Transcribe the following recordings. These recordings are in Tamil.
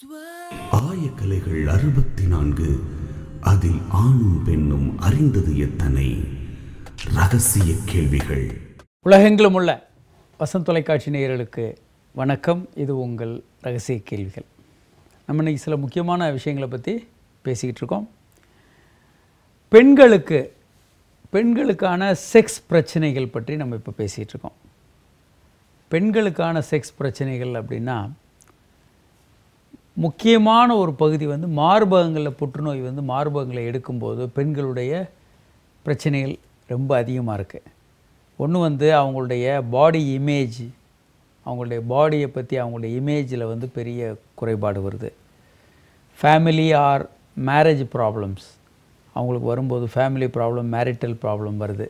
ஆயக்கலைகள் 64 அதில் ஆணும் பெண்ணும் அறிந்தது எத்தனை ரகசிய கேள்விகள். உலகெங்கிலும் உள்ள வசந்த் தொலைக்காட்சி நேயர்களுக்கு வணக்கம். இது உங்கள் ரகசிய கேள்விகள். நம்ம இன்றைக்கி சில முக்கியமான விஷயங்களை பற்றி பேசிக்கிட்டு இருக்கோம். பெண்களுக்கான செக்ஸ் பிரச்சனைகள் பற்றி நம்ம இப்போ பேசிகிட்டு இருக்கோம். பெண்களுக்கான செக்ஸ் பிரச்சனைகள் அப்படின்னா முக்கியமான ஒரு பகுதி மார்பகங்களில் புற்றுநோய் மார்பகங்களை எடுக்கும்போது பெண்களுடைய பிரச்சனைகள் ரொம்ப அதிகமாக இருக்குது. ஒன்று அவங்களுடைய பாடி இமேஜ், அவங்களுடைய பாடியை பற்றி அவங்களுடைய இமேஜில் பெரிய குறைபாடு வருது. ஃபேமிலி ஆர் மேரேஜ் ப்ராப்ளம்ஸ் அவங்களுக்கு வரும்போது ஃபேமிலி ப்ராப்ளம், மேரிட்டல் ப்ராப்ளம் வருது.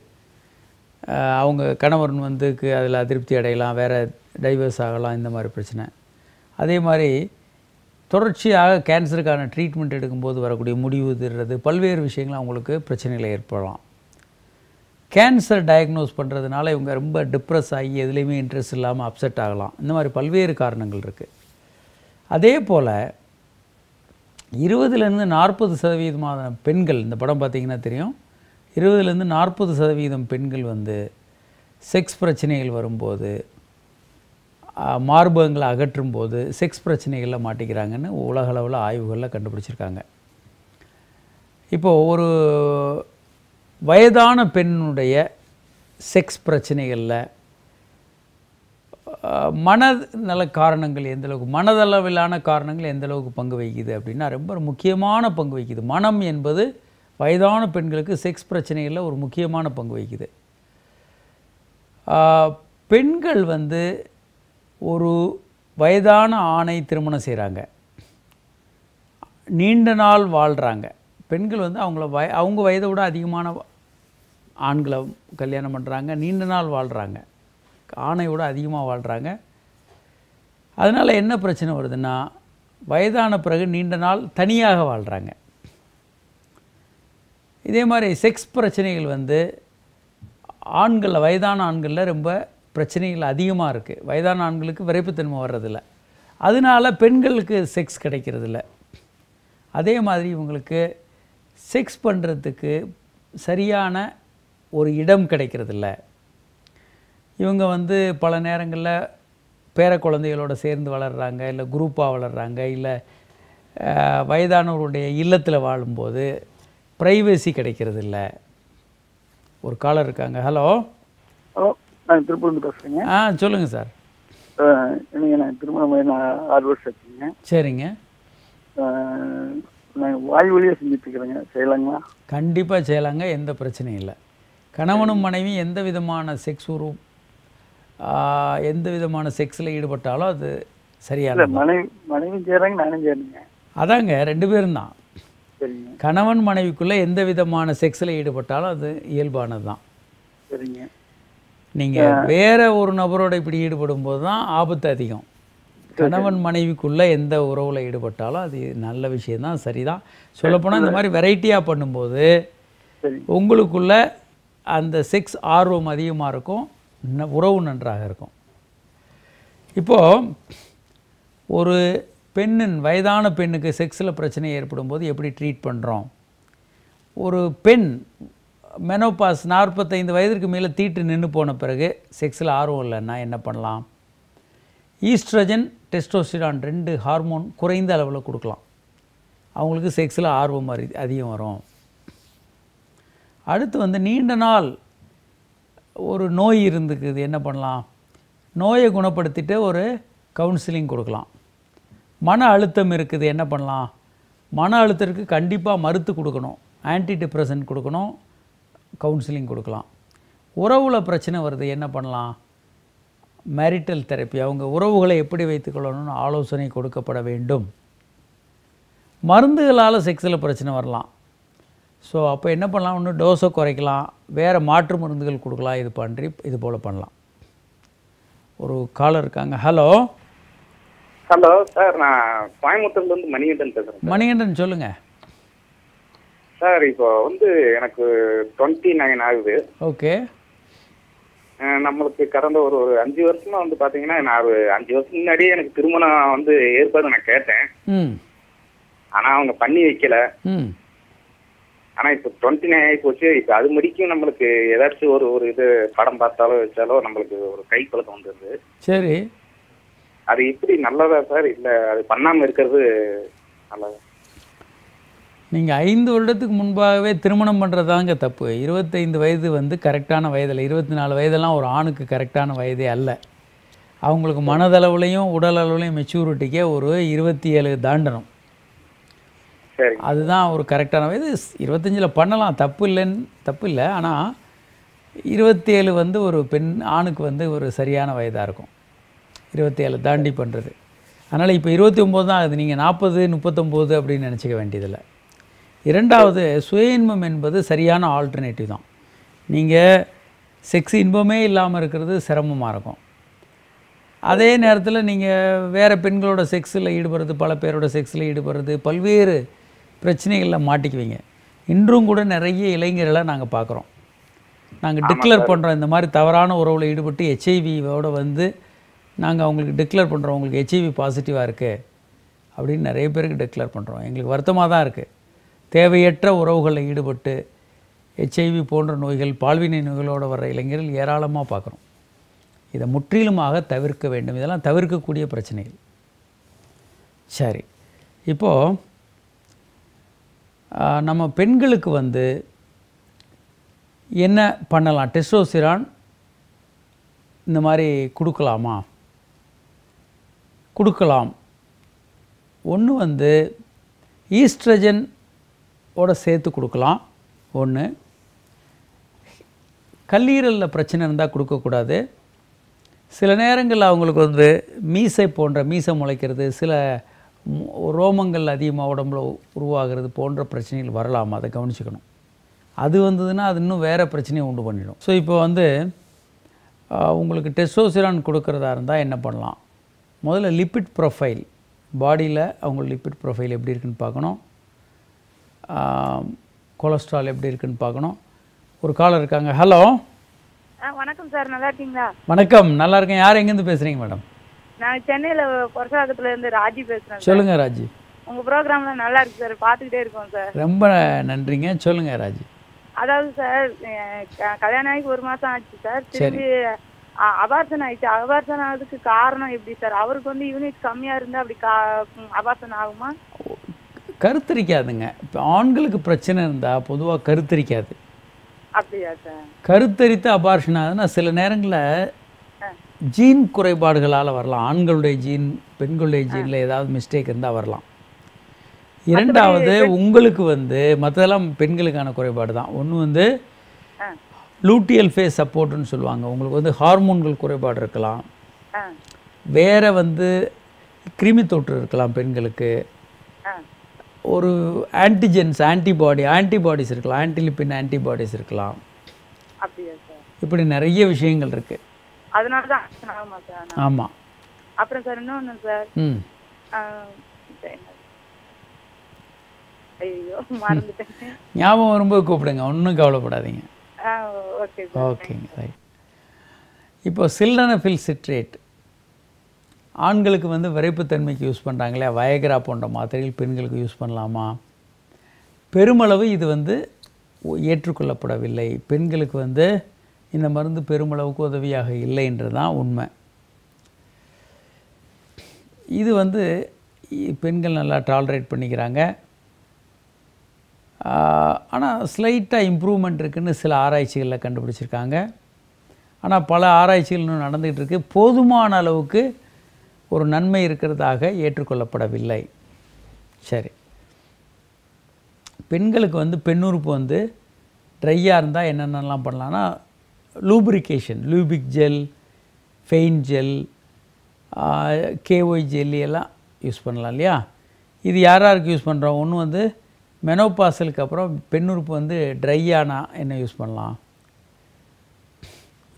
அவங்க கணவன் அதில் அதிருப்தி அடையலாம், வேறு டைவர்ஸ் ஆகலாம், இந்த மாதிரி பிரச்சனை. அதே மாதிரி தொடர்ச்சியாக கேன்சருக்கான ட்ரீட்மெண்ட் எடுக்கும்போது வரக்கூடிய முடிவு தர்றது, பல்வேறு விஷயங்கள் அவங்களுக்கு பிரச்சனைகளை ஏற்படலாம். கேன்சர் டயக்னோஸ் பண்ணுறதுனால இவங்க ரொம்ப டிப்ரெஸ் ஆகி எதுலேயுமே இன்ட்ரெஸ்ட் இல்லாமல் அப்செட் ஆகலாம். இந்த மாதிரி பல்வேறு காரணங்கள் இருக்குது. அதே போல் 20-40% பெண்கள், இந்த படம் பார்த்திங்கன்னா தெரியும், 20-40% பெண்கள் செக்ஸ் பிரச்சனைகள் வரும்போது, மார்பகங்களை அகற்றும் போது செக்ஸ் பிரச்சனைகளில் மாட்டிக்கிறாங்கன்னு உலகளவில் ஆய்வுகளில் கண்டுபிடிச்சிருக்காங்க. இப்போது ஒரு வயதான பெண்ணுடைய செக்ஸ் பிரச்சனைகளில் மனநல காரணங்கள் எந்தளவுக்கு, மனதளவிலான காரணங்கள் எந்தளவுக்கு பங்கு வகிக்குது அப்படின்னா ரொம்ப முக்கியமான பங்கு வகிக்குது. மனம் என்பது வயதான பெண்களுக்கு செக்ஸ் பிரச்சனைகளில் ஒரு முக்கியமான பங்கு வகிக்குது. பெண்கள் ஒரு வயதான ஆணை திருமணம் செய்கிறாங்க, நீண்ட நாள் வாழ்கிறாங்க. பெண்கள் அவங்க வயதை விட அதிகமான ஆண்களை கல்யாணம் பண்ணுறாங்க, நீண்ட நாள் வாழ்கிறாங்க, ஆணை விட அதிகமாக வாழ்கிறாங்க. அதனால் என்ன பிரச்சனை வருதுன்னா, வயதான பிறகு நீண்ட நாள் தனியாக வாழ்கிறாங்க. இதே மாதிரி செக்ஸ் பிரச்சனைகள் ஆண்களில், வயதான ஆண்களில் ரொம்ப பிரச்சனைகள் அதிகமாக இருக்குது. வயதான ஆண்களுக்கு விரைப்புத்தன்மை வர்றதில்ல, அதனால் பெண்களுக்கு செக்ஸ் கிடைக்கிறதில்ல. அதே மாதிரி இவங்களுக்கு செக்ஸ் பண்ணுறதுக்கு சரியான ஒரு இடம் கிடைக்கிறதில்ல. இவங்க பல நேரங்களில் பேர குழந்தைகளோடு சேர்ந்து வளர்கிறாங்க, இல்லை குரூப்பாக வளர்கிறாங்க, இல்லை வயதானவருடைய இல்லத்தில் வாழும்போது ப்ரைவசி கிடைக்கிறதில்ல. ஒரு காலர் இருக்காங்க. ஹலோ. ஹலோ, நான் திருப்பூர்லேருந்து பேசுகிறேங்க. சொல்லுங்கள் சார். இல்லைங்க, நான் திருமணம் 6 வருஷம் ஆச்சுங்க. சரிங்க. நான் வாய் வழியாக செஞ்சுட்ருக்குறேங்க, செய்யலாங்களா? கண்டிப்பாக செய்யலாங்க, எந்த பிரச்சனையும் இல்லை. கணவனும் மனைவி எந்த விதமான செக்ஸ் எந்த விதமான செக்ஸில் ஈடுபட்டாலும் அது சரியாக, மனைவி செய்கிறாங்க, நானும் செய்யணுங்க. அதாங்க, 2 பேரும் தான். சரிங்க. கணவன் மனைவிக்குள்ளே எந்த விதமான செக்ஸில் ஈடுபட்டாலும் அது இயல்பானது தான். சரிங்க. நீங்கள் வேறு ஒரு நபரோட இப்படி ஈடுபடும் போது தான் ஆபத்து அதிகம். கணவன் மனைவிக்குள்ளே எந்த உறவில் ஈடுபட்டாலும் அது நல்ல விஷயந்தான், சரிதான். சொல்லப்போனால் இந்த மாதிரி வெரைட்டியாக பண்ணும்போது உங்களுக்குள்ள அந்த செக்ஸ் ஆர்வம் அதிகமாக இருக்கும், உறவு நன்றாக இருக்கும். இப்போது ஒரு வயதான பெண்ணுக்கு செக்ஸில் பிரச்சனை ஏற்படும் போது எப்படி ட்ரீட் பண்ணுறோம்? ஒரு பெண் மெனோபாஸ் 45 வயதிற்கு மேலே தீட்டு நின்று போன பிறகு செக்ஸில் ஆர்வம் இல்லைன்னா என்ன பண்ணலாம்? ஈஸ்ட்ரஜன், டெஸ்டோஸ்டிரான் 2 ஹார்மோன் குறைந்த அளவில் கொடுக்கலாம். அவங்களுக்கு செக்ஸில் ஆர்வம் அதிகம் வரும். அடுத்து நீண்ட நாள் ஒரு நோய் இருந்துக்குது, என்ன பண்ணலாம்? நோயை குணப்படுத்திட்டு ஒரு கவுன்சிலிங் கொடுக்கலாம். மன அழுத்தம் இருக்குது, என்ன பண்ணலாம்? மன அழுத்தத்துக்கு கண்டிப்பாக மருந்து கொடுக்கணும், ஆன்டி டிப்ரெசன்ட் கொடுக்கணும், கவுன்சிலிங் கொடுக்கலாம். உறவில் பிரச்சனை வருது, என்ன பண்ணலாம்? மேரிட்டல் தெரப்பி, அவங்க உறவுகளை எப்படி வைத்துக்கொள்ளணும்னு ஆலோசனை கொடுக்கப்பட வேண்டும். மருந்துகளால் செக்ஸில் பிரச்சனை வரலாம். ஸோ அப்போ என்ன பண்ணலாம்? ஒன்று டோஸை குறைக்கலாம், வேறு மாற்று மருந்துகள் கொடுக்கலாம், இது போல் பண்ணலாம். ஒரு காலர் இருக்காங்க. ஹலோ. ஹலோ சார், நான் கோயம்புத்தூர்லேருந்து மணிகண்டன் பேசுகிறேன். மணிகண்டன் சொல்லுங்கள் சார். இப்போ எனக்கு 29 ஆகுது. ஓகே. நம்மளுக்கு கடந்த ஒரு 5 வருஷமா வந்து பாத்தீங்கன்னா நான் ஒரு 5 வருஷம் முன்னாடியே எனக்கு திருமணம் வந்து ஏற்பாடு நான் கேட்டேன். ஆனா அவங்க பண்ணி வைக்கல. ஆனா இப்ப 29 ஆகி போச்சு. இப்ப அது முடிக்கும் நம்மளுக்கு ஏதாச்சும் ஒரு இது படம் பார்த்தாலோ வச்சாலோ நம்மளுக்கு ஒரு கை குழப்பம் வந்துருது. சரி, அது இப்படி நல்லதா சார், இல்ல அது பண்ணாம இருக்கிறது நல்லதா? நீங்கள் 5 வருடத்துக்கு முன்பாகவே திருமணம் பண்ணுறதாங்க தப்பு. 25 வயது வந்து கரெக்டான வயதில், 24 வயதெல்லாம் ஒரு ஆணுக்கு கரெக்டான வயதே அல்ல. அவங்களுக்கு மனதளவுலையும் உடல் அளவுலையும் மெச்சூரிட்டிக்கே ஒரு 27 தாண்டணும். சரி, அதுதான் ஒரு கரெக்டான வயது. 25ல் பண்ணலாம், தப்பு இல்லை. ஆனால் 27 வந்து ஒரு ஆணுக்கு வந்து ஒரு சரியான வயதாக இருக்கும். 27 தாண்டி பண்ணுறது. அதனால் இப்போ 29 தான் ஆகுது. நீங்கள் 40, 39 அப்படின்னு நினச்சிக்க வேண்டியதில்லை. இரண்டாவது, சுய இன்பம் என்பது சரியான ஆல்டர்னேட்டிவ் தான். நீங்கள் செக்ஸ் இன்பமே இல்லாமல் இருக்கிறது சிரமமாக இருக்கும். அதே நேரத்தில் நீங்கள் வேறு பெண்களோட செக்ஸில் ஈடுபடுறது, பல பேரோட செக்ஸில் ஈடுபடுறது, பல்வேறு பிரச்சனைகளில் மாட்டிக்குவீங்க. இன்றும் கூட நிறைய இளைஞர்களை நாங்கள் பார்க்குறோம். நாங்கள் டிக்ளேர் பண்ணுறோம், இந்த மாதிரி தவறான உறவில் ஈடுபட்டு ஹெச்ஐவியோடு வந்து நாங்கள் அவங்களுக்கு டிக்ளேர் பண்ணுறோம், உங்களுக்கு ஹெச்ஐவி பாசிட்டிவாக இருக்குது அப்படின்னு நிறைய பேருக்கு டிக்ளேர் பண்ணுறோம். எங்களுக்கு வருத்தமாக தான் இருக்குது. தேவையற்ற உறவுகளில் ஈடுபட்டு ஹெச்ஐவி போன்ற நோய்கள், பால்வினை நோய்களோடு வர்ற இளைஞர்கள் ஏராளமாக பார்க்குறோம். இதை முற்றிலுமாக தவிர்க்க வேண்டும். இதெல்லாம் தவிர்க்கக்கூடிய பிரச்சனைகள். சரி, இப்போது நம்ம பெண்களுக்கு வந்து என்ன பண்ணலாம்? டெஸ்டோஸ்டிரான் இந்த மாதிரி கொடுக்கலாமா? கொடுக்கலாம். ஒன்று வந்து ஈஸ்ட்ரஜன் ஓட சேர்த்து கொடுக்கலாம். ஒன்று, கல்லீரலில் பிரச்சனை இருந்தால் கொடுக்கக்கூடாது. சில நேரங்களில் அவங்களுக்கு வந்து மீசை முளைக்கிறது, சில ரோமங்கள் அதிகமாக உடம்புல உருவாகிறது போன்ற பிரச்சனைகள் வரலாம். அதை கவனிச்சுக்கணும். அது வந்ததுன்னா அது இன்னும் வேறு பிரச்சனையை உண்டு பண்ணிடும். ஸோ இப்போ வந்து உங்களுக்கு டெஸ்டோஸ்டிரான் கொடுக்குறதா இருந்தால் என்ன பண்ணலாம்? முதல்ல லிப்பிட் ப்ரொஃபைல், பாடியில் அவங்க லிப்பிட் ப்ரொஃபைல் எப்படி இருக்குன்னு பார்க்கணும். கொலஸ்ட்ரால் எப்படி இருக்குன்னு பார்க்கணும். ஒரு காலர் இருக்காங்க. ஹலோ, வணக்கம் சார், நல்லா இருக்கீங்களா? வணக்கம், நல்லா இருக்கேன். யார் எங்கேருந்து பேசுகிறீங்க மேடம்? நான் சென்னையில் பொருசாகத்துலேருந்து ராஜி பேசுகிறேன். சொல்லுங்கள் ராஜி. உங்கள் ப்ரோக்ராம்லாம் நல்லா இருக்கு சார், பார்த்துக்கிட்டே இருக்கோம் சார். ரொம்ப நன்றிங்க. சொல்லுங்கள் ராஜி. அதாவது சார், கல்யாணம் ஆகி 1 மாதம் ஆச்சு சார். திரும்பி அபார்சன் ஆயிடுச்சு. அபார்சன் ஆகுறதுக்கு காரணம் எப்படி சார்? அவருக்கு வந்து யூனிட் கம்மியாக இருந்தால் அப்படி அபார்சன் ஆகுமா? கருத்தரிக்காதுங்க. இப்போ ஆண்களுக்கு பிரச்சனை இருந்தால் பொதுவாக கருத்தரிக்காது. அப்படியா சார்? கருத்தரித்து அபார்ஷன் ஆகுதுன்னா சில நேரங்களில் ஜீன் குறைபாடுகளால் வரலாம். ஆண்களுடைய ஜீன், பெண்களுடைய ஜீனில் ஏதாவது மிஸ்டேக் இருந்தால் வரலாம். இரண்டாவது, உங்களுக்கு வந்து மற்றதெல்லாம் பெண்களுக்கான குறைபாடு தான். ஒன்று வந்து லூட்டியல் ஃபேஸ் சப்போர்ட்டுன்னு சொல்லுவாங்க. உங்களுக்கு வந்து ஹார்மோன்கள் குறைபாடு இருக்கலாம். வேறு வந்து கிருமி தொற்று இருக்கலாம் பெண்களுக்கு. ஒரு ஆன்டிபாடிஸ் இருக்கலாம், ஆன்டிலிப்பின் ஆன்டிபாடிஸ் இருக்கலாம். இப்படி நிறைய விஷயங்கள் இருக்கு. அதனால தான் ஆகுமா சார்? ஆமாம். அப்புறம் சார் இன்னொன்று சார், ஐயோ மறந்துட்டேன். ஞாபகம் வரும்போது கூப்பிடுங்க, ஒன்றும் கவலைப்படாதீங்க. ஓகேங்க, ரைட். இப்போ சில்டனஃபில் சிட்ரேட் ஆண்களுக்கு வந்து விரைப்புத்தன்மைக்கு யூஸ் பண்ணுறாங்களே, வயக்ரா போன்ற மாத்திரைகள் பெண்களுக்கு யூஸ் பண்ணலாமா? பெருமளவு இது வந்து ஏற்றுக்கொள்ளப்படவில்லை. பெண்களுக்கு வந்து இந்த மருந்து பெருமளவுக்கு உதவியாக இல்லைன்றது தான் உண்மை. இது வந்து பெண்கள் நல்லா டாலரேட் பண்ணிக்கிறாங்க. ஆனால் ஸ்லைட்டாக இம்ப்ரூவ்மெண்ட் இருக்குதுன்னு சில ஆராய்ச்சிகளில் கண்டுபிடிச்சிருக்காங்க. ஆனால் பல ஆராய்ச்சிகள் இன்னும் நடந்துகிட்டு இருக்குது. போதுமான அளவுக்கு ஒரு நன்மை இருக்கிறதாக ஏற்றுக்கொள்ளப்படவில்லை. சரி, பெண்களுக்கு வந்து பெண்ணுறுப்பு வந்து ட்ரையாக இருந்தால் என்னென்னலாம் பண்ணலான்னா, லூப்ரிகேஷன், லூபிக் ஜெல், ஃபெயின் ஜெல், கேஒய் ஜெல்லி எல்லாம் யூஸ் பண்ணலாம் இல்லையா? இது யாருக்கு யூஸ் பண்ணுறோம்? ஒன்று வந்து மெனோபாசலுக்கு அப்புறம் பெண்ணுறுப்பு வந்து ட்ரை ஆனால் என்ன யூஸ் பண்ணலாம்?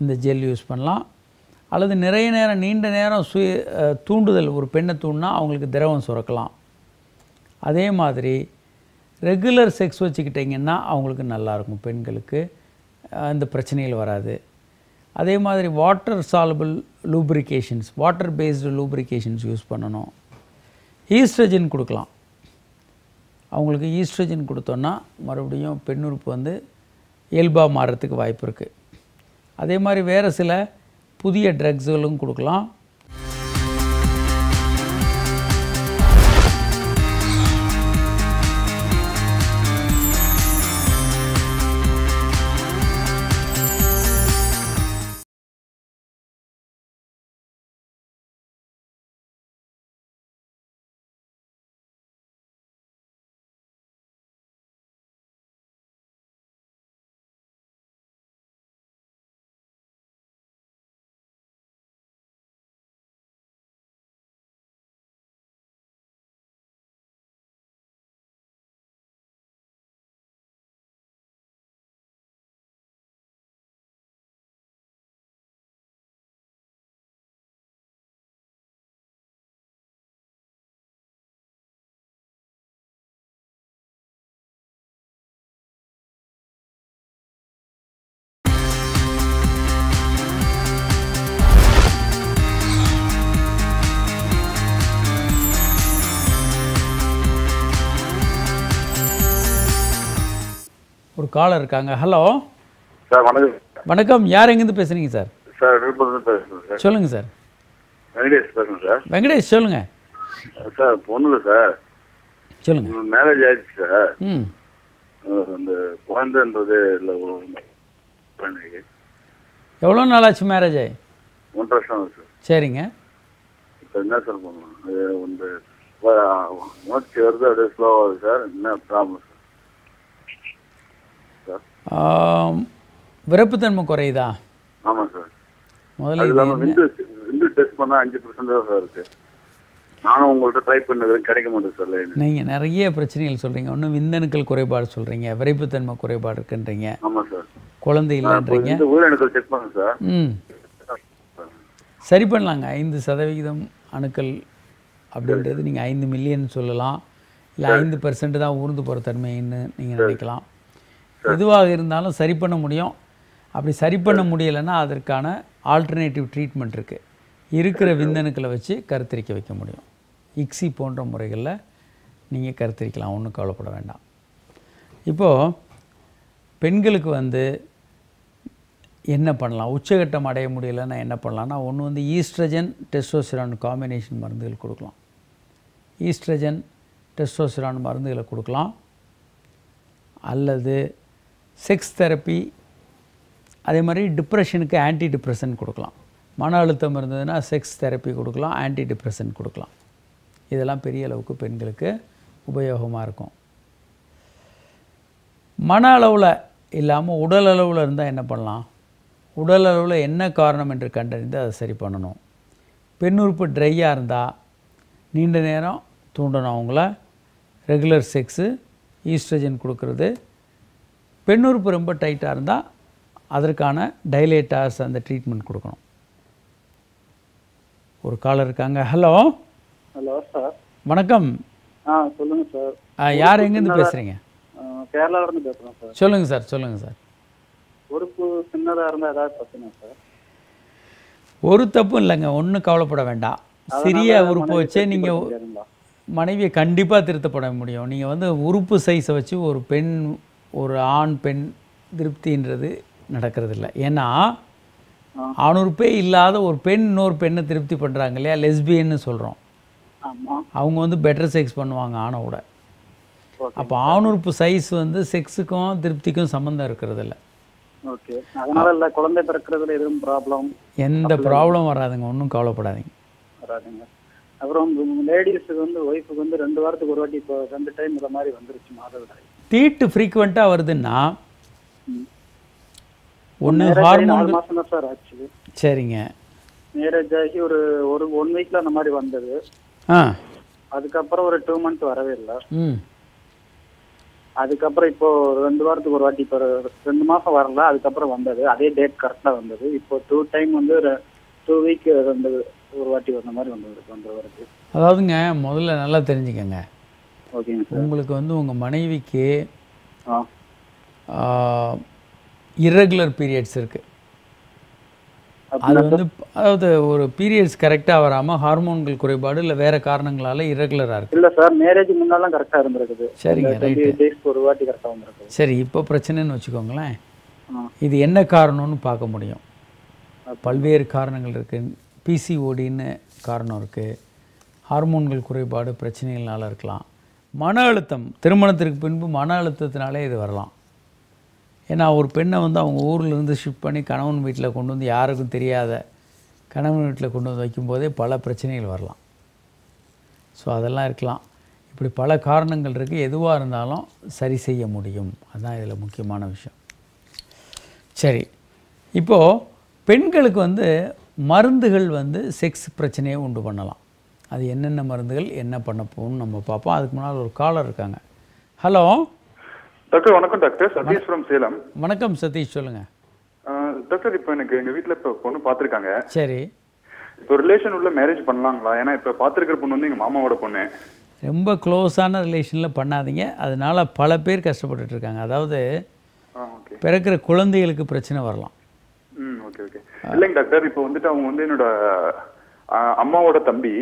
இந்த ஜெல் யூஸ் பண்ணலாம். அல்லது நிறைய நேரம், நீண்ட நேரம் தூண்டுதல், ஒரு பெண்ணை தூண்டினா அவங்களுக்கு திரவம் சுரக்கலாம். அதே மாதிரி ரெகுலர் செக்ஸ் வச்சுக்கிட்டிங்கன்னா அவங்களுக்கு நல்லாயிருக்கும், பெண்களுக்கு இந்த பிரச்சனைகள் வராது. அதே மாதிரி water soluble lubrications, water based lubrications use பண்ணணும். ஈஸ்ட்ரஜன் கொடுக்கலாம். அவங்களுக்கு ஈஸ்ட்ரஜன் கொடுத்தோன்னா மறுபடியும் பெண்ணுறுப்பு வந்து இயல்பாக மாறுறதுக்கு வாய்ப்பு இருக்குது. அதே மாதிரி வேறு சில புதிய ட்ரக்ஸுகளும் கொடுக்கலாம். ஒரு காலர் இருக்காங்க. ஹலோ சார், வணக்கம். வணக்கம். யார் எங்கேருந்து பேசுகிறீங்க சார்? சார், விழுப்புரத்துலேருந்து பேசுகிறேன் சார். சொல்லுங்கள் சார். வெங்கடேஷ் பேசுகிறேன் சார். வெங்கடேஷ் சொல்லுங்கள். சார், பொண்ணுல சார் சொல்லுங்கள். மேரேஜ் ஆயிடுச்சு சார். ம். அந்த குழந்தைன்றது இல்லை. குழந்தைக்கு எவ்வளோ நாள் ஆச்சு மேரேஜ் ஆகி? 1.5 வருஷம் ஆகுது சார். சரிங்க. இப்போ என்ன சார் பண்ணணும்? அது வந்து உணர்ச்சி வருது, அப்படியே ஸ்லோவாகுது சார். என்ன ப்ராப்ளம் சார்? விரப்புத்தன்மை குறையுதா? ஆமாம் சார். முதல்ல விந்து டெஸ்ட் பண்ணால் 5% தான் சார் இருக்குது. நானும் உங்கள்கிட்ட ட்ரை பண்ணுறேன், கிடைக்க மாட்டேன் சார். நீங்கள் நிறைய பிரச்சனைகள் சொல்கிறீங்க. ஒன்றும் விந்தணுக்கள் குறைபாடு சொல்கிறீங்க, விரைப்புத்தன்மை குறைபாடு இருக்குன்றீங்க. ஆமாம் சார். குழந்தை இல்லைன்றீங்க. இந்த உயிரணுக்கள் செக் பண்ணுங்க சார். ம், சரி பண்ணலாங்க. 5% அணுக்கள் அப்படின்றது நீங்கள் 5 மில்லியன் சொல்லலாம், இல்லை 5% தான் ஊர்ந்து போகிற தன்மைன்னு நீங்கள் நினைக்கலாம். எதுவாக இருந்தாலும் சரி பண்ண முடியும். அப்படி சரி பண்ண முடியலைன்னா அதற்கான ஆல்டர்னேட்டிவ் ட்ரீட்மெண்ட் இருக்குது. இருக்கிற விந்தணுக்களை வச்சு கருத்தரிக்க வைக்க முடியும். இக்ஸி போன்ற முறைகளில் நீங்கள் கருத்தரிக்கலாம், ஒன்றும் கவலைப்பட வேண்டாம். இப்போது பெண்களுக்கு வந்து என்ன பண்ணலாம்? உச்சகட்டம் அடைய முடியலைன்னா என்ன பண்ணலான்னா, ஒன்று வந்து ஈஸ்ட்ரஜன் டெஸ்டோஸ்டிரான் காம்பினேஷன் மருந்துகள் கொடுக்கலாம். ஈஸ்ட்ரஜன் டெஸ்டோஸ்டிரான் மருந்துகளை கொடுக்கலாம். அல்லது செக்ஸ் தெரப்பி, அதே மாதிரி டிப்ரெஷனுக்கு ஆன்டி டிப்ரெஷன் கொடுக்கலாம். மன அழுத்தம் இருந்ததுன்னா செக்ஸ் தெரப்பி கொடுக்கலாம், ஆன்டி டிப்ரெஷன் கொடுக்கலாம். இதெல்லாம் பெரிய அளவுக்கு பெண்களுக்கு உபயோகமாக இருக்கும். மன அளவில் இல்லாமல் உடல் அளவில் இருந்தால் என்ன பண்ணலாம்? உடல் அளவில் என்ன காரணம் என்று கண்டறிந்து அதை சரி பண்ணணும். பெண் உறுப்பு ட்ரையாக இருந்தால் நீண்ட நேரம் தூண்டணும் அவங்கள. ரெகுலர் செக்ஸு, ஈஸ்ட்ரஜன் கொடுக்கறது. பெண் உறுப்பு ரொம்ப டைட்டாக இருந்தால் அதற்கான டைலேட்டார்ஸ் அந்த ட்ரீட்மெண்ட் கொடுக்கணும். ஒரு காலர் இருக்காங்க. ஹலோ. Hello sir. வணக்கம். சொல்லுங்கள் சார். யார் எங்கேருந்து பேசுகிறீங்க? கேரளாவிலேருந்து பேசுகிறேன் சார். சொல்லுங்கள் சார். சொல்லுங்கள் சார். உறுப்பு சின்னதாக இருந்தால் ஏதாவது பிரச்சனை சார்? ஒரு தப்பும் இல்லைங்க, ஒன்றும் கவலைப்பட வேண்டாம். சிறிய உறுப்பு வச்சே நீங்கள் மனைவியை கண்டிப்பாக திருத்தப்பட முடியும். நீங்கள் வந்து உறுப்பு சைஸை வச்சு ஒரு ஆண் பெண் திருப்தின்றது நடக்கிறதில்ல. ஏன்னா ஆணுறுப்பே இல்லாத ஒரு பெண் இன்னொரு பெண்ணை திருப்தி பண்ணுறாங்க இல்லையா, லெஸ்பியன்னு சொல்கிறோம். அவங்க வந்து பெட்டர் செக்ஸ் பண்ணுவாங்க ஆணோட. அப்போ ஆணுறுப்பு சைஸ் வந்து செக்ஸுக்கும் திருப்திக்கும் சம்மந்தம் இருக்கிறது இல்லை. குழந்தை பிறக்கிறதுல எதுவும் ப்ராப்ளம்? எந்த ப்ராப்ளம் வராதுங்க, ஒன்றும் கவலைப்படாதீங்க. வராதுங்க. அப்புறம் லேடிஸுக்கு வந்து ஒய்ஃபுக்கு வந்து 2 வாரத்துக்கு ஒரு வாட்டி இப்போ 2 டைம் இந்த மாதிரி வந்துருச்சு மாதவிடாய். தீட்டு ஃப்ரீக்வெண்ட்டாக வருதுன்னா ஒன்று ஹார்மோன். மாதம் தான் சார் ஆச்சு. சரிங்க. மேரேஜ் ஆகி ஒரு 1 வீக்கில் அந்த மாதிரி வந்தது. அதுக்கப்புறம் ஒரு 2 மந்த் வரவே இல்லை. அதுக்கப்புறம் இப்போ 2 வாரத்துக்கு ஒரு வாட்டி, இப்போ 2 மாதம் வரல, அதுக்கப்புறம் வந்தது. அதே டேட் கரெக்டாக வந்தது. இப்போ 2 டைம் வந்து 2 வீக் ஒரு வாட்டி வந்த மாதிரி வந்தது. அதாவதுங்க, முதல்ல நல்லா தெரிஞ்சுக்கங்க. ஓகேங்க சார். உங்களுக்கு வந்து உங்கள் மனைவிக்கு இர்ரெகுலர் பீரியட்ஸ் இருக்குது. அது வந்து அதாவது ஒரு பீரியட்ஸ் கரெக்டாக வராமல் ஹார்மோன்கள் குறைபாடு இல்லை வேறு காரணங்களால் இரகுலராக இருக்குது. இல்லை சார், மேரேஜ் முன்னாலாம் கரெக்டாக இருந்திருக்குது. சரிங்க, ரைட்டு. டேஸ்க்கு ஒரு வாட்டி கரெக்டாக வந்துருக்குது. சரி, இப்போ பிரச்சனைன்னு வச்சுக்கோங்களேன். இது என்ன காரணம்னு பார்க்க முடியும். பல்வேறு காரணங்கள் இருக்குது. பிசிஓடின்னு காரணம் இருக்குது, ஹார்மோன்கள் குறைபாடு பிரச்சனைகள்னால இருக்கலாம், மன அழுத்தம், திருமணத்திற்கு பின்பு மன அழுத்தத்தினாலே இது வரலாம். ஏன்னா ஒரு பெண்ணை வந்து அவங்க ஊர்லேருந்து ஷிஃப்ட் பண்ணி கணவன் வீட்டில் கொண்டு வந்து யாருக்கும் தெரியாத கணவன் வீட்டில் கொண்டு வந்து வைக்கும்போதே பல பிரச்சனைகள் வரலாம். ஸோ அதெல்லாம் இருக்கலாம். இப்படி பல காரணங்கள் இருக்குது. எதுவாக இருந்தாலும் சரி செய்ய முடியும். அதுதான் இதில் முக்கியமான விஷயம். சரி, இப்போது பெண்களுக்கு வந்து மருந்துகள் வந்து செக்ஸ் பிரச்சனையை உண்டு பண்ணலாம். அது என்னென்ன மருந்துகள் என்ன பண்ண போகணும்னு நம்ம பார்ப்போம். அதுக்கு முன்னால் ஒரு காலர் இருக்காங்க. Hello doctor. வணக்கம் டாக்டர். சதீஷ் ஃப்ரம் சேலம். வணக்கம் சதீஷ், சொல்லுங்கள். டாக்டர், இப்போ எனக்கு எங்கள் வீட்டில் இப்போ பொண்ணு பார்த்துருக்காங்க. சரி, இப்போ ரிலேஷன் உள்ள மேரேஜ் பண்ணலாங்களா? ஏன்னா இப்போ பார்த்துருக்கிற பொண்ணு வந்து எங்கள் மாமாவோட பொண்ணு. ரொம்ப க்ளோஸான ரிலேஷனில் பண்ணாதீங்க. அதனால் பல பேர் கஷ்டப்பட்டுருக்காங்க. அதாவது பிறக்கிற குழந்தைகளுக்கு பிரச்சனை வரலாம். Okay okay. இல்லைங்க டாக்டர், இப்போ வந்துட்டு அவங்க வந்து என்னோட அம்மாவோட தம்பி.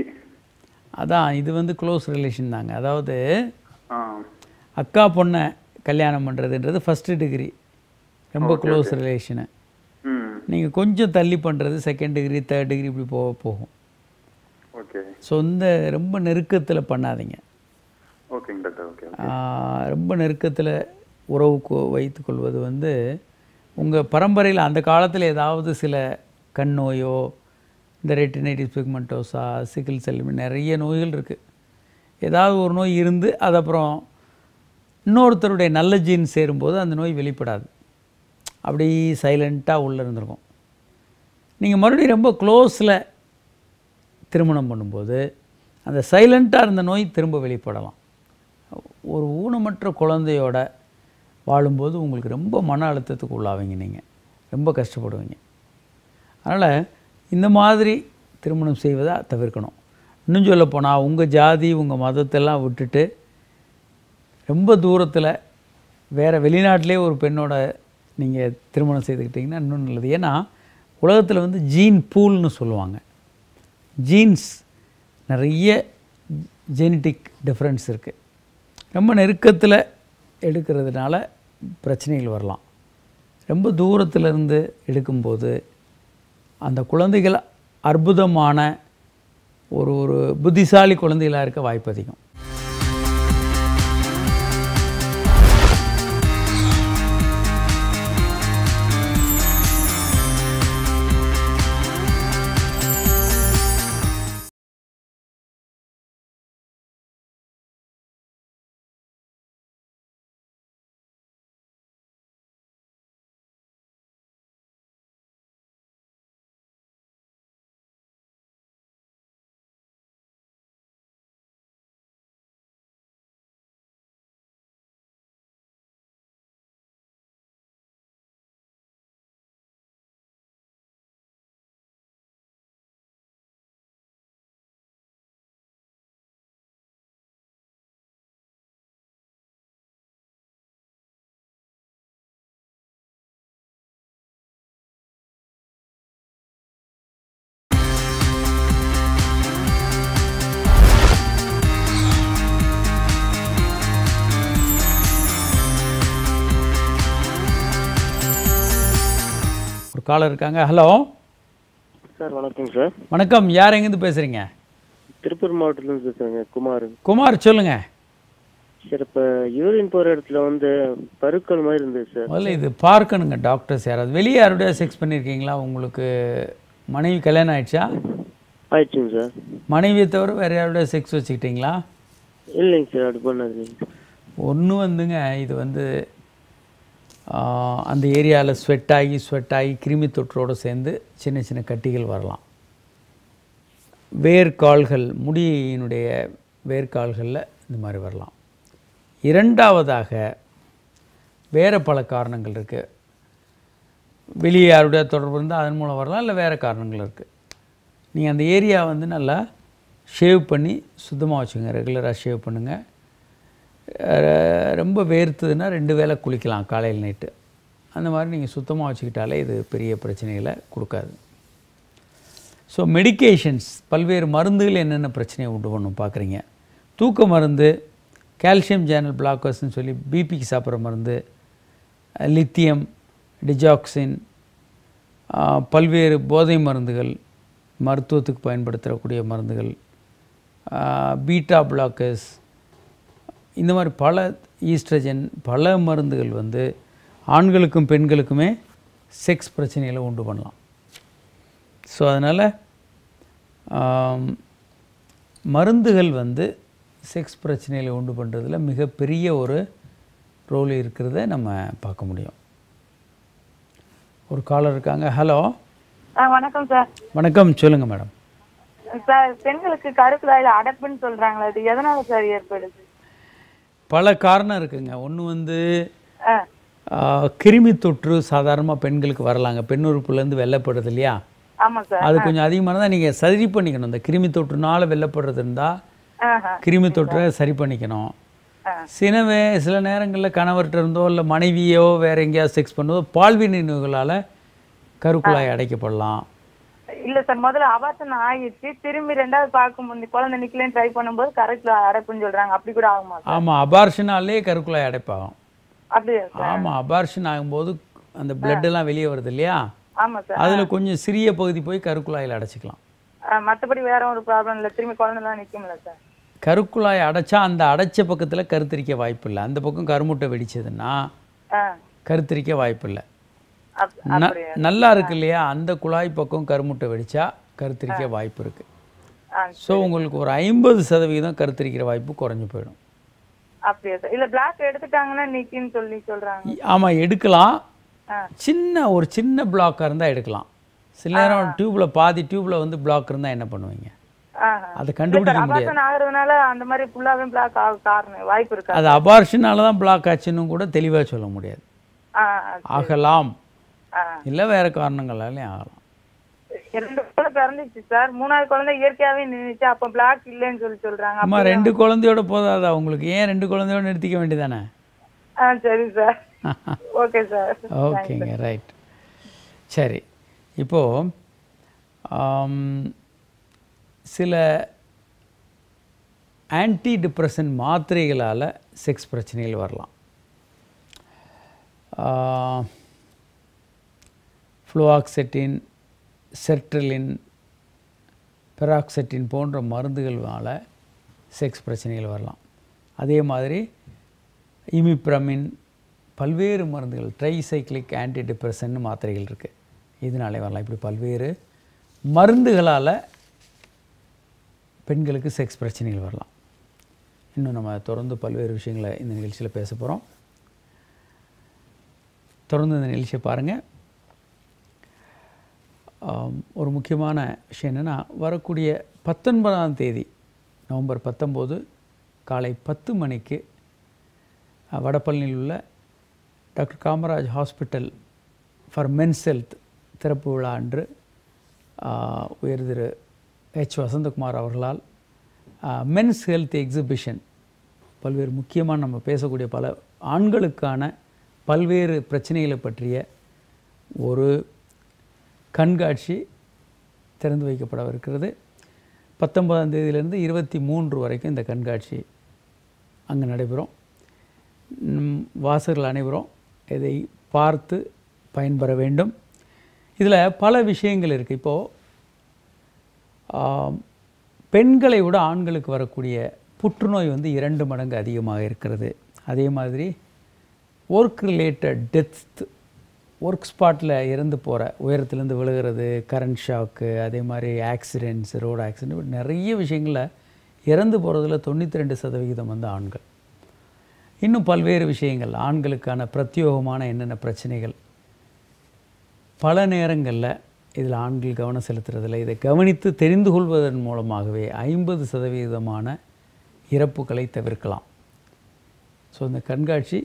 அதான் இது வந்து க்ளோஸ் ரிலேஷன் தாங்க. அதாவது அக்கா பொண்ணை கல்யாணம் பண்ணுறதுன்றது ஃபஸ்ட்டு டிகிரி, ரொம்ப க்ளோஸ் ரிலேஷனு. நீங்கள் கொஞ்சம் தள்ளி பண்ணுறது செகண்ட் டிகிரி, தேர்ட் டிகிரி இப்படி போகும். ஓகே. ஸோ இந்த ரொம்ப நெருக்கத்தில் பண்ணாதீங்க. ஓகேங்க டாக்டர். ஓகே. ரொம்ப நெருக்கத்தில் உறவு வைத்துக்கொள்வது வந்து உங்கள் பரம்பரையில் அந்த காலத்தில் ஏதாவது சில கண் நோயோ, இந்த ரெட்டினைட்டிஸ் பிக்மெண்டோசா, சிக்கிள் செல், நிறைய நோய்கள் இருக்குது. ஏதாவது ஒரு நோய் இருந்து அது அப்புறம் இன்னொருத்தருடைய நல்ல ஜீன் சேரும்போது அந்த நோய் வெளிப்படாது, அப்படி சைலண்ட்டாக உள்ளே இருந்திருக்கும். நீங்கள் மறுபடியும் ரொம்ப க்ளோஸில் திருமணம் பண்ணும்போது அந்த சைலண்ட்டாக இருந்த நோய் திரும்ப வெளிப்படலாம். ஒரு ஊனமற்ற குழந்தையோட வாழும்போது உங்களுக்கு ரொம்ப மன அழுத்தத்துக்கு உள்ளாவீங்க, நீங்கள் ரொம்ப கஷ்டப்படுவீங்க. அதனால் இந்த மாதிரி திருமணம் செய்வதை தவிர்க்கணும். இன்னும் சொல்ல போனால் உங்கள் ஜாதி உங்கள் மதத்தெல்லாம் விட்டுட்டு ரொம்ப தூரத்தில் வேறு வெளிநாட்டிலே ஒரு பெண்ணோட நீங்கள் திருமணம் செய்துக்கிட்டிங்கன்னா இன்னும் நல்லது. ஏன்னா உலகத்தில் வந்து ஜீன் பூல்னு சொல்லுவாங்க. ஜீன்ஸ் நிறைய ஜெனட்டிக் டிஃப்ரென்ஸ் இருக்குது. ரொம்ப நெருக்கத்தில் எடுக்கிறதுனால பிரச்சனைகள் வரலாம். ரொம்ப தூரத்திலிருந்து எடுக்கும்போது அந்த குழந்தைகள் அற்புதமான ஒரு புத்திசாலி குழந்தைகளாக இருக்க வாய்ப்பு அதிகம். காலர் இருக்காங்க. Hello sir. வணக்கம் சார். வணக்கம். யார் எங்கேருந்து பேசுகிறீங்க? திருப்பூர் மாவட்டத்துலேருந்து பேசுகிறேங்க. குமார். குமார், சொல்லுங்கள் சார். இப்போ யூரின் போகிற இடத்துல வந்து பருக்கள் மாதிரி இருந்தது சார். முதல்ல இது பார்க்கணுங்க டாக்டர்ஸ். யாராவது வெளியே யாருடைய செக்ஸ் பண்ணியிருக்கீங்களா? உங்களுக்கு மனைவி கல்யாணம் ஆயிடுச்சா? ஆயிடுச்சுங்க சார். மனைவியை தவிர வேறு யாருடைய செக்ஸ் வச்சுக்கிட்டிங்களா? இல்லைங்க சார், அப்படி பண்ணாது. ஒன்று வந்துங்க, இது வந்து அந்த ஏரியாவில் ஸ்வெட் ஆகி கிருமி தொற்றோடு சேர்ந்து சின்ன சின்ன கட்டிகள் வரலாம். வேர்க்கால்கள், முடியினுடைய வேர்க்கால்களில் இந்த மாதிரி வரலாம். இரண்டாவதாக வேறு பல காரணங்கள் இருக்குது. வெளியே யாருடைய தொடர்பு இருந்தால் அதன் மூலம் வரலாம், இல்லை வேறு காரணங்கள் இருக்குது. நீங்கள் அந்த ஏரியா வந்து நல்லா ஷேவ் பண்ணி சுத்தமாக வச்சுங்க. ரெகுலராக ஷேவ் பண்ணுங்கள். ரொம்ப வேர்த்துதுன்னா 2 வேளை குளிக்கலாம், காலையில் நைட்டு. அந்த மாதிரி நீங்கள் சுத்தமாக வச்சுக்கிட்டாலே இது பெரிய பிரச்சனைகளை கொடுக்காது. ஸோ மெடிகேஷன்ஸ் பல்வேறு மருந்துகள் என்னென்ன பிரச்சனையை உண்டு பண்ணும் பார்க்குறீங்க. தூக்க மருந்து, கால்சியம் சேனல் பிளாக்கர்ஸ்ன்னு சொல்லி பிபிக்கு சாப்பிட்ற மருந்து, லித்தியம், டிஜாக்சின், பல்வேறு போதை மருந்துகள், மருத்துவத்துக்கு பயன்படுத்தக்கூடிய மருந்துகள், பீட்டா பிளாக்கர்ஸ், இந்த மாதிரி பல ஈஸ்ட்ரஜன், பல மருந்துகள் வந்து ஆண்களுக்கும் பெண்களுக்குமே செக்ஸ் பிரச்சனைகளை உண்டு பண்ணலாம். ஸோ அதனால் மருந்துகள் வந்து செக்ஸ் பிரச்சனைகளை உண்டு பண்ணுறதுல மிகப்பெரிய ஒரு ரோல் இருக்கிறத நம்ம பார்க்க முடியும். ஒரு காலர் இருக்காங்க. ஹலோ. வணக்கம் சார். வணக்கம், சொல்லுங்கள் மேடம். சார், பெண்களுக்கு கருக்குழாயில் அடைப்புன்னு சொல்கிறாங்களே, அது எதனால சார் ஏற்படுது? பல காரணம் இருக்குங்க. ஒன்று வந்து கிருமி தொற்று சாதாரணமாக பெண்களுக்கு வரலாங்க. பெண் உறுப்புலேருந்து வெள்ளப்படுறது இல்லையா? ஆமாம் சார். அது கொஞ்சம் அதிகமாக தான் நீங்கள் சரி பண்ணிக்கணும். இந்த கிருமி தொற்றுனால வெள்ளப்படுறது இருந்தால் கிருமி தொற்றை சரி பண்ணிக்கணும். சில நேரங்களில் கணவர்கிட்ட இருந்தோ இல்லை மனைவியோ வேற எங்கேயாவது செக்ஸ் பண்ணுவதோ பால்வினை நோய்களால் கருக்குழாய் அடைக்கப்படலாம். இல்ல சார், முதல்ல அபார்ஷன் ஆயிடுச்சு, திரும்பி ரெண்டாவது பார்க்கும் போது குழந்தை நிக்கலன்னு ட்ரை பண்ணும்போது கருக்குழாய் அடைப்புன்னு சொல்றாங்க. அப்படி கூட ஆகுமா? ஆமாம், அபார்ஷனாலே கருக்குழாய் அடைப்பாகும். அப்படியா? ஆமாம், அபார்ஷன் ஆகும்போது அந்த பிளட் எல்லாம் வெளியே வருது இல்லையா? ஆமா சார். அதில் கொஞ்சம் சிறிய பகுதி போய் கருக்குழாயில் அடைச்சிக்கலாம். மற்றபடி வேற ஒரு ப்ராப்ளம் இல்லை, திரும்பி குழந்தைலாம் நிற்கும்ல சார்? கருக்குழாய் அடைச்சா அந்த அடைச்ச பக்கத்தில் கருத்தரிக்க வாய்ப்பு இல்லை. அந்த பக்கம் கருமுட்டை வெடிச்சதுன்னா கருத்தரிக்க வாய்ப்பு இல்லை. நல்லா இருக்கு இல்லையா? அந்த குழாய் பக்கம் கருமுட்டை வெடிச்சா கருத்தரிக்க வாய்ப்பு இருக்கு. ஸோ உங்களுக்கு ஒரு 50% கருத்தரிக்கிற வாய்ப்பு குறைஞ்சு போயிடும். அப்படியா சார்? இல்லை பிளாக் எடுத்துட்டாங்கன்னா நிற்கின்னு சொல்லி சொல்றாங்க. ஆமாம், எடுக்கலாம். ஒரு சின்ன பிளாக்காக இருந்தால் எடுக்கலாம். சில நேரம் டியூப்பில் பாதி டியூப்பில் வந்து பிளாக் இருந்தால் என்ன பண்ணுவீங்க? அதை கண்டுபிடிக்க முடியாது. ஆகுறதுனால அந்த மாதிரி ஃபுல்லாகவே பிளாக் ஆக காரணம் வாய்ப்பு இருக்கு. அது அபார்ஷனால தான் பிளாக் ஆச்சுன்னு கூட தெளிவாக சொல்ல முடியாது. ஆகலாம், இல்லை வேற காரணங்களாலே ஆகலாம். 2 குழந்தை பிறந்துச்சு சார், 3வது குழந்தை இயற்கையாகவே நின்றுச்சு. அப்போ பிளாக் இல்லைன்னு சொல்றாங்க. அம்மா 2 குழந்தையோட போதாதா உங்களுக்கு? ஏன் 2 குழந்தையோட நிறுத்திக்க வேண்டியதானே? சரி சார். Okay sir. ஓகேங்க, ரைட். சரி, இப்போது சில ஆன்டி டிப்ரெஷன் மாத்திரைகளால் செக்ஸ் பிரச்சனைகள் வரலாம். ஃப்ளோஆக்செட்டின், செர்ட்ரிலின், பெராக்செட்டின் போன்ற மருந்துகளால் செக்ஸ் பிரச்சனைகள் வரலாம். அதே மாதிரி இமிப்ரமின், பல்வேறு மருந்துகள், ட்ரைசைக்ளிக் ஆன்டி டிப்ரெஷன் மாத்திரைகள் இருக்குது, இதனாலே வரலாம். இப்படி பல்வேறு மருந்துகளால் பெண்களுக்கு செக்ஸ் பிரச்சனைகள் வரலாம். இன்னும் நம்ம தொடர்ந்து பல்வேறு விஷயங்களை இந்த நிகழ்ச்சியில் பேச போகிறோம். தொடர்ந்து இந்த நிகழ்ச்சியை பாருங்கள். ஒரு முக்கியமான விஷயம் என்னென்னா, வரக்கூடிய 19ஆம் தேதி நவம்பர் 19 காலை 10 மணிக்கு வடபழனியில் உள்ள doctor Kamaraj hospital for men's health திறப்பு விழா அன்று உயர் திரு H. வசந்தகுமார் அவர்களால் மென்ஸ் ஹெல்த் எக்ஸிபிஷன், பல்வேறு முக்கியமான நம்ம பேசக்கூடிய பல ஆண்களுக்கான பல்வேறு பிரச்சனைகளை பற்றிய ஒரு கண்காட்சி திறந்து வைக்கப்படவிருக்கிறது. 19ஆம் தேதியிலிருந்து 23 வரைக்கும் இந்த கண்காட்சி அங்கே நடைபெறும். வாசகர்கள் அனைவரும் இதை பார்த்து பயன்பெற வேண்டும். இதில் பல விஷயங்கள் இருக்குது. இப்போது பெண்களை விட ஆண்களுக்கு வரக்கூடிய புற்றுநோய் வந்து 2 மடங்கு அதிகமாக இருக்கிறது. அதே மாதிரி ஒர்க் ரிலேட்டட் டெத், ஒர்க் ஸ்பாட்டில் இறந்து போகிற, உயரத்துலேருந்து விழுகிறது, கரண்ட் ஷாக்கு, அதே மாதிரி ஆக்சிடென்ட்ஸ், ரோடு ஆக்சிடென்ட், நிறைய விஷயங்களில் இறந்து போகிறதுல 92% வந்து ஆண்கள். இன்னும் பல்வேறு விஷயங்கள், ஆண்களுக்கான பிரத்யோகமான என்னென்ன பிரச்சனைகள், பல நேரங்களில் இதில் ஆண்கள் கவனம் செலுத்துறதில்லை. இதை கவனித்து தெரிந்து கொள்வதன் மூலமாகவே 50% இறப்புகளை தவிர்க்கலாம். ஸோ இந்த கண்காட்சி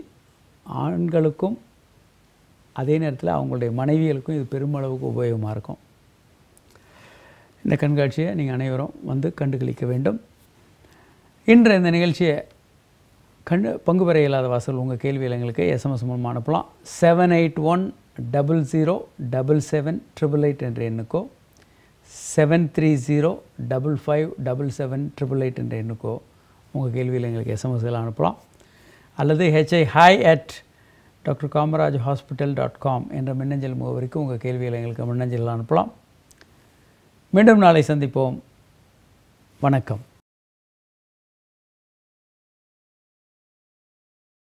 ஆண்களுக்கும் அதே நேரத்தில் அவங்களுடைய மனைவிகளுக்கும் இது பெருமளவுக்கு உபயோகமாக இருக்கும். இந்த கண்காட்சியை நீங்கள் அனைவரும் வந்து கண்டுகளிக்க வேண்டும். இன்று இந்த நிகழ்ச்சியை பங்கு பெற இயலாத வாசல் உங்கள் கேள்வியில் எங்களுக்கு SMS மூலமாக அனுப்பலாம். 781007778 என்ற எண்ணுக்கோ 7305577888 என்ற எண்ணுக்கோ உங்கள் கேள்வியில் எங்களுக்கு எஸ்எம்எஸ்கள் அனுப்பலாம். அல்லது hi@drkamarajhospital.com என்ற மின்னஞ்சல் முகவரிக்கு உங்கள் கேள்வியில் எங்களுக்கு மின்னஞ்சல் அனுப்பலாம். மீண்டும் நாளை சந்திப்போம். வணக்கம்.